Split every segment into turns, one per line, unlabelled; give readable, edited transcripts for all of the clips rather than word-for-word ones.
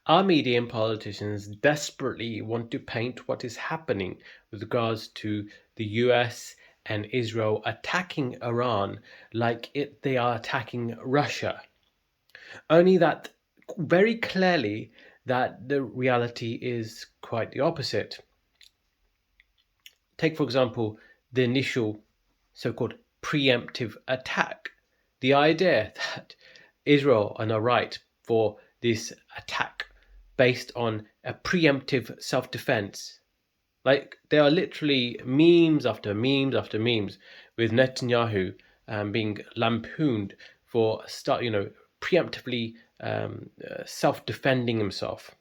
Our media and politicians desperately want to paint what is happening with regards to the US and Israel attacking Iran like they are attacking Russia. Only that very clearly that the reality is quite the opposite. Take, for example, the initial so-called preemptive attack. The idea that Israel are now right for this attack based on a preemptive self-defense. Like there are literally memes after memes after memes with Netanyahu being lampooned for preemptively self-defending himself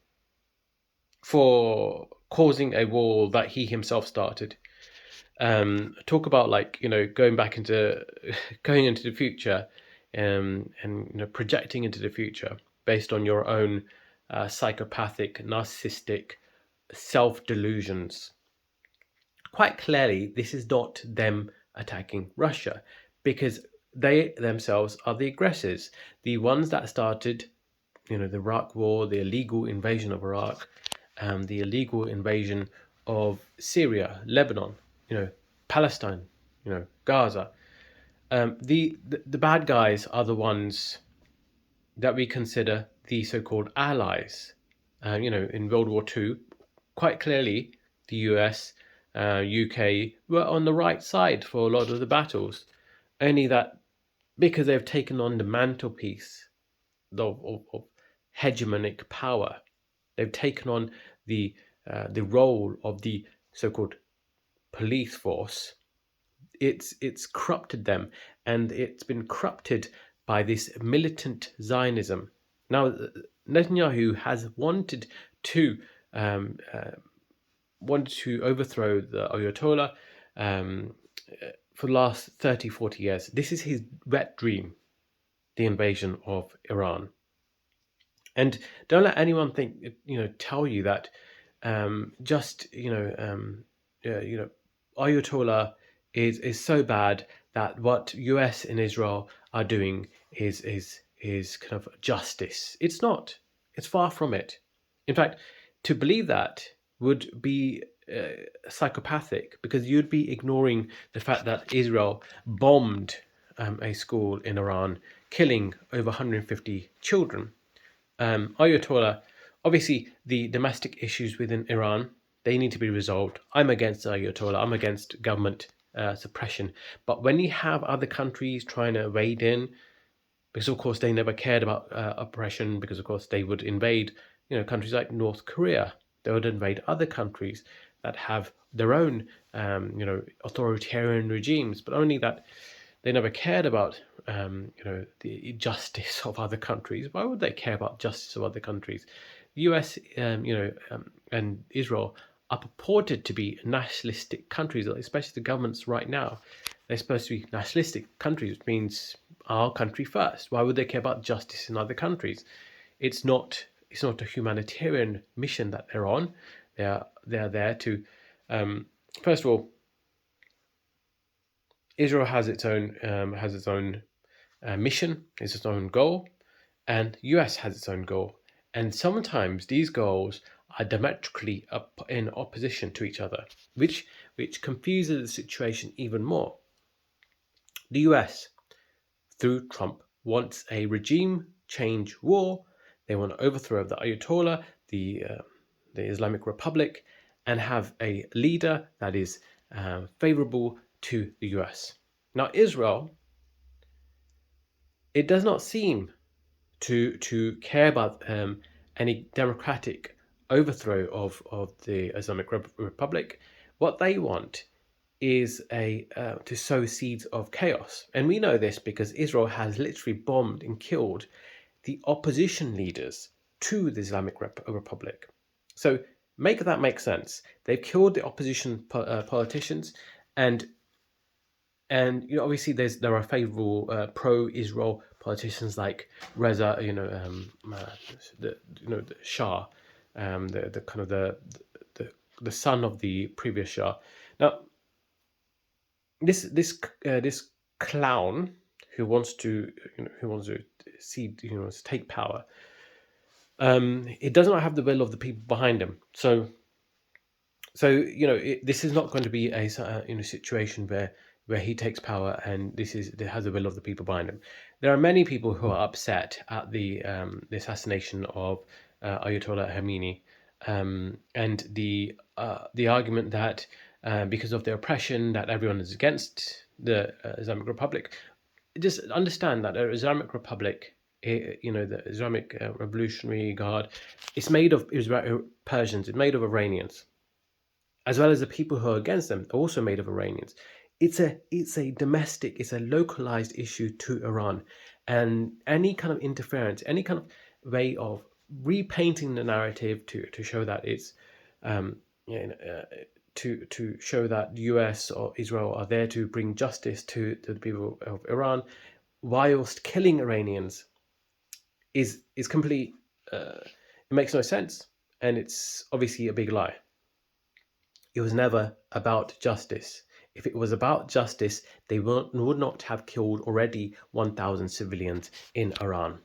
for causing a war that he himself started. Talk about going back into going into the future, and projecting into the future based on your own psychopathic, narcissistic self delusions. Quite clearly, this is not them attacking Russia, because they themselves are the aggressors, the ones that started, the Iraq War, the illegal invasion of Iraq, the illegal invasion of Syria, Lebanon, Palestine, Gaza. The bad guys are the ones that we consider the so-called allies. In World War II, quite clearly, the US, UK were on the right side for a lot of the battles. Only that because they've taken on the mantelpiece of hegemonic power, they've taken on the role of the so-called police force. It's corrupted them, and it's been corrupted by this militant Zionism. Now, Netanyahu has to um, uh, wanted to overthrow the Ayatollah for the last 30, 40 years. This is his wet dream, the invasion of Iran. And don't let anyone tell you that just Ayatollah is so bad that what US and Israel are doing is kind of justice. It's not. It's far from it. In fact, to believe that would be psychopathic, because you'd be ignoring the fact that Israel bombed a school in Iran, killing over 150 children. Ayatollah, obviously, the domestic issues within Iran, they need to be resolved. I'm against Ayatollah. I'm against government suppression. But when you have other countries trying to wade in, because of course they never cared about oppression, because of course they would invade, countries like North Korea. They would invade other countries that have their own, authoritarian regimes. But only that they never cared about, the justice of other countries. Why would they care about justice of other countries? The U.S., and Israel are purported to be nationalistic countries, especially the governments right now. They're supposed to be nationalistic countries, which means our country first. Why would they care about justice in other countries? It's not. It's not a humanitarian mission that they're on. They are there to, first of all, Israel has its own mission, has its own goal, and US has its own goal. And sometimes these goals are diametrically in opposition to each other, which confuses the situation even more. The US, through Trump, wants a regime change war. They want to overthrow the Ayatollah, the Islamic Republic, and have a leader that is favorable to the US. Now, Israel, it does not seem to care about any democratic overthrow of the Islamic Republic. What they want is to sow seeds of chaos, and we know this because Israel has literally bombed and killed the opposition leaders to the Islamic Republic. So make that make sense. They've killed the opposition politicians, and obviously there are favorable pro-Israel politicians like Reza, the Shah, the kind of the son of the previous Shah. Now, this clown who wants to see, to take power, it does not have the will of the people behind him. So this is not going to be a situation where he takes power and it has the will of the people behind him. There are many people who are upset at the assassination of Ayatollah Khamenei, and the argument that because of the oppression that everyone is against the Islamic Republic. Just understand that the Islamic Republic, the Islamic Revolutionary Guard, it's made of Persians, it's made of Iranians, as well as the people who are against them are also made of Iranians. It's a domestic, it's a localized issue to Iran, and any kind of interference, any kind of way of repainting the narrative to show that it's um, you know, to show that the US or Israel are there to bring justice to the people of Iran, whilst killing Iranians, is complete. It makes no sense, and it's obviously a big lie. It was never about justice. If it was about justice, they would not have killed already 1,000 civilians in Iran.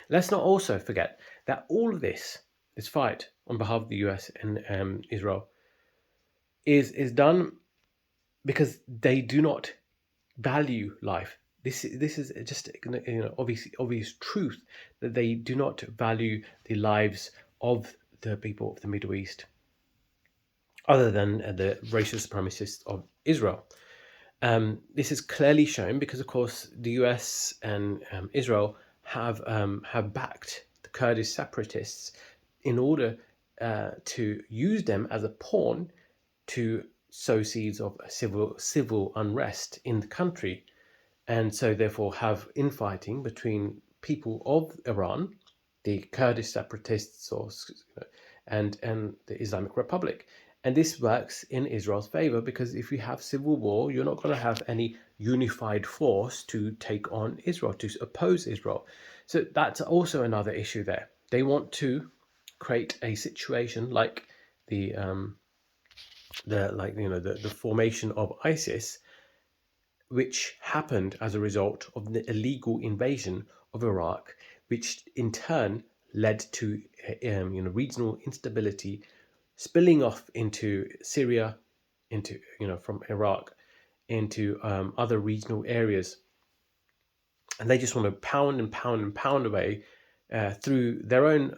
Let's not also forget that all of this fight on behalf of the US and Israel, is done because they do not value life. This is just obvious truth that they do not value the lives of the people of the Middle East, other than the racist supremacists of Israel. This is clearly shown because, of course, the US and Israel have backed the Kurdish separatists in order to use them as a pawn to sow seeds of civil unrest in the country, and so therefore have infighting between people of Iran, the Kurdish separatists, and the Islamic Republic. And this works in Israel's favor because if you have civil war, you're not going to have any unified force to take on Israel, to oppose Israel. So that's also another issue there. They want to create a situation like the formation of ISIS, which happened as a result of the illegal invasion of Iraq, which in turn led to regional instability, spilling off into Syria, into from Iraq into other regional areas, and they just want to pound and pound and pound away through their own.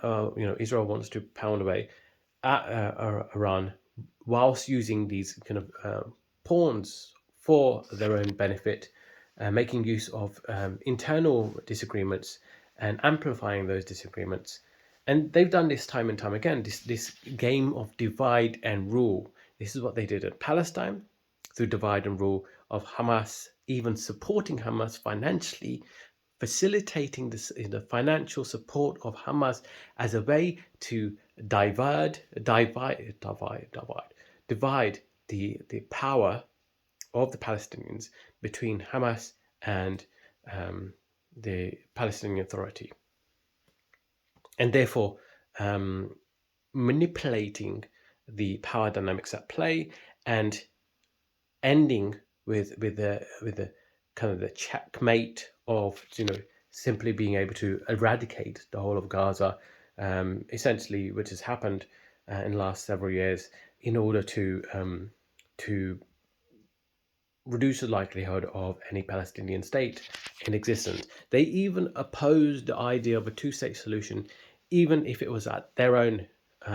Israel wants to pound away at Iran, whilst using these kind of pawns for their own benefit, making use of internal disagreements and amplifying those disagreements. And they've done this time and time again, this game of divide and rule. This is what they did in Palestine through divide and rule of Hamas, even supporting Hamas financially, facilitating the financial support of Hamas as a way to divide the power of the Palestinians between Hamas and the Palestinian Authority, and therefore manipulating the power dynamics at play and ending with the kind of the checkmate of simply being able to eradicate the whole of Gaza, essentially, which has happened in the last several years, in order to reduce the likelihood of any Palestinian state in existence. They even opposed the idea of a two-state solution, even if it was at their own,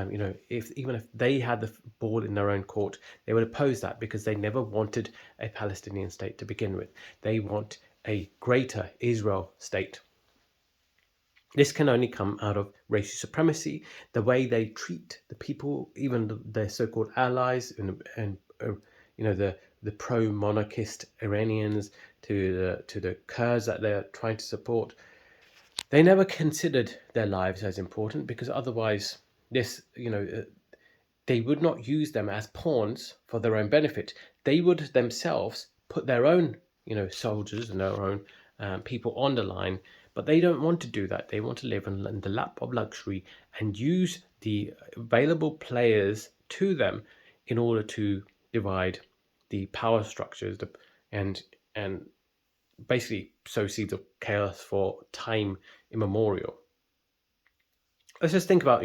even if they had the ball in their own court, they would oppose that because they never wanted a Palestinian state to begin with. They want a greater Israel state. This can only come out of racist supremacy, the way they treat the people, even their so-called allies, and the pro-monarchist Iranians to the Kurds that they're trying to support. They never considered their lives as important because otherwise, they would not use them as pawns for their own benefit. They would themselves put their own, soldiers and their own people on the line, but they don't want to do that. They want to live in the lap of luxury and use the available players to them in order to divide the power structures and basically sow seeds of chaos for time immemorial. let's just think about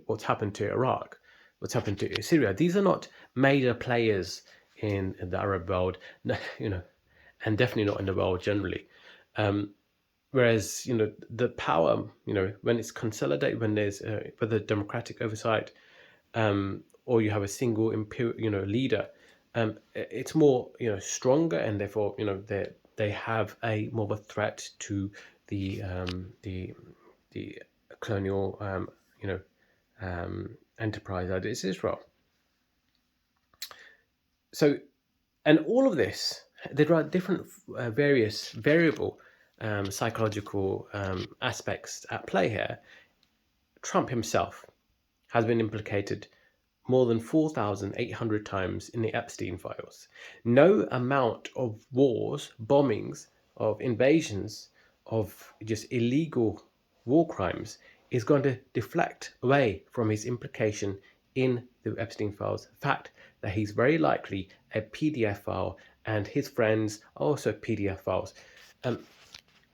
what's happened to Iraq, what's happened to Syria. These are not major players in the Arab world, and definitely not in the world generally. Whereas the power, when it's consolidated, when there's whether democratic oversight, or you have a single leader, it's more stronger, and therefore they have a more of a threat to the colonial enterprise that is Israel. So, and all of this, there are different various variable psychological aspects at play here. Trump himself has been implicated more than 4,800 times in the Epstein files. No amount of wars, bombings, of invasions, of just illegal war crimes is going to deflect away from his implication in the Epstein files. The fact that he's very likely a PDF file, and his friends are also PDF files.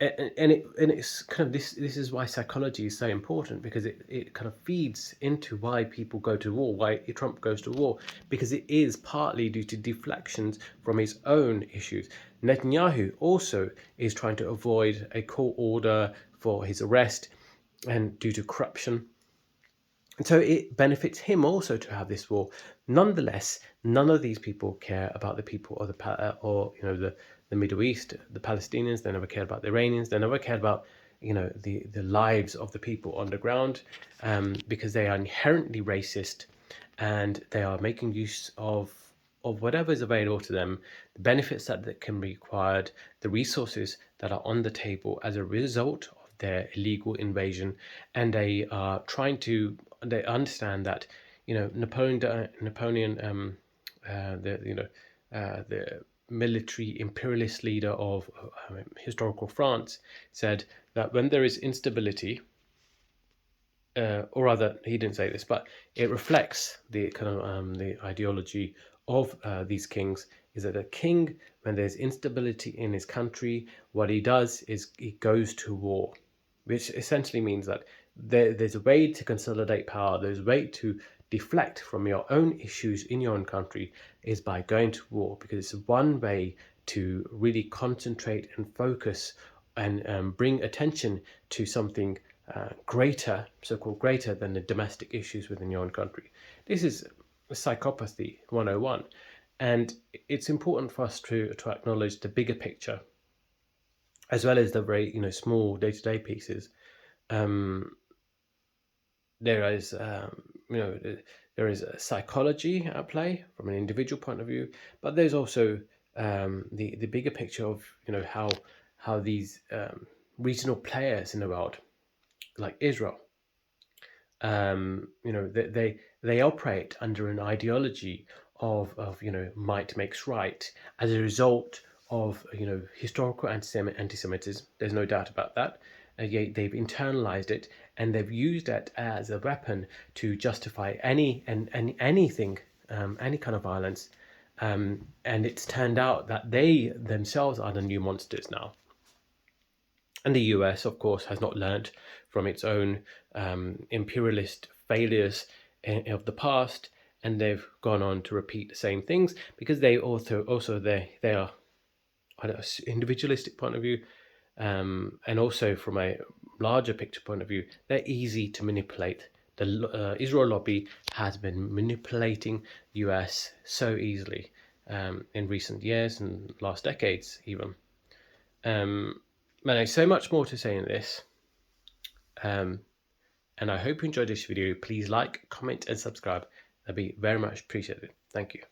It's kind of this is why psychology is so important, because it kind of feeds into why people go to war, why Trump goes to war, because it is partly due to deflections from his own issues. Netanyahu also is trying to avoid a court order for his arrest, and due to corruption. And so it benefits him also to have this war. Nonetheless, none of these people care about the people of the Middle East, the Palestinians. They never cared about the Iranians. They never cared about the lives of the people on the ground, because they are inherently racist, and they are making use of whatever is available to them, the benefits that can be acquired, the resources that are on the table as a result of their illegal invasion, and they are trying to. They understand that Napoleon, the military imperialist leader of historical France, said that when there is instability, or rather, he didn't say this, but it reflects the kind of the ideology of these kings. Is that a king, when there's instability in his country, what he does is he goes to war, which essentially means that there's a way to consolidate power. There's a way to deflect from your own issues in your own country, is by going to war, because it's one way to really concentrate and focus and bring attention to something greater, so-called greater than the domestic issues within your own country. This is psychopathy 101, and it's important for us to acknowledge the bigger picture, as well as the very small day-to-day pieces. There is there is a psychology at play from an individual point of view, but there's also the bigger picture of how these regional players in the world, like Israel, they operate under an ideology of might makes right, as a result of historical anti-Semitism. There's no doubt about that. They've internalized it, and they've used it as a weapon to justify anything, any kind of violence. And it's turned out that they themselves are the new monsters now. And the US, of course, has not learned from its own imperialist failures of the past, and they've gone on to repeat the same things, because they they are, on an individualistic point of view, and also from a larger picture point of view, they're easy to manipulate. The Israel lobby has been manipulating the US so easily in recent years and last decades even. There's so much more to say in this, and I hope you enjoyed this video. Please like, comment, and subscribe. That'd be very much appreciated. Thank you.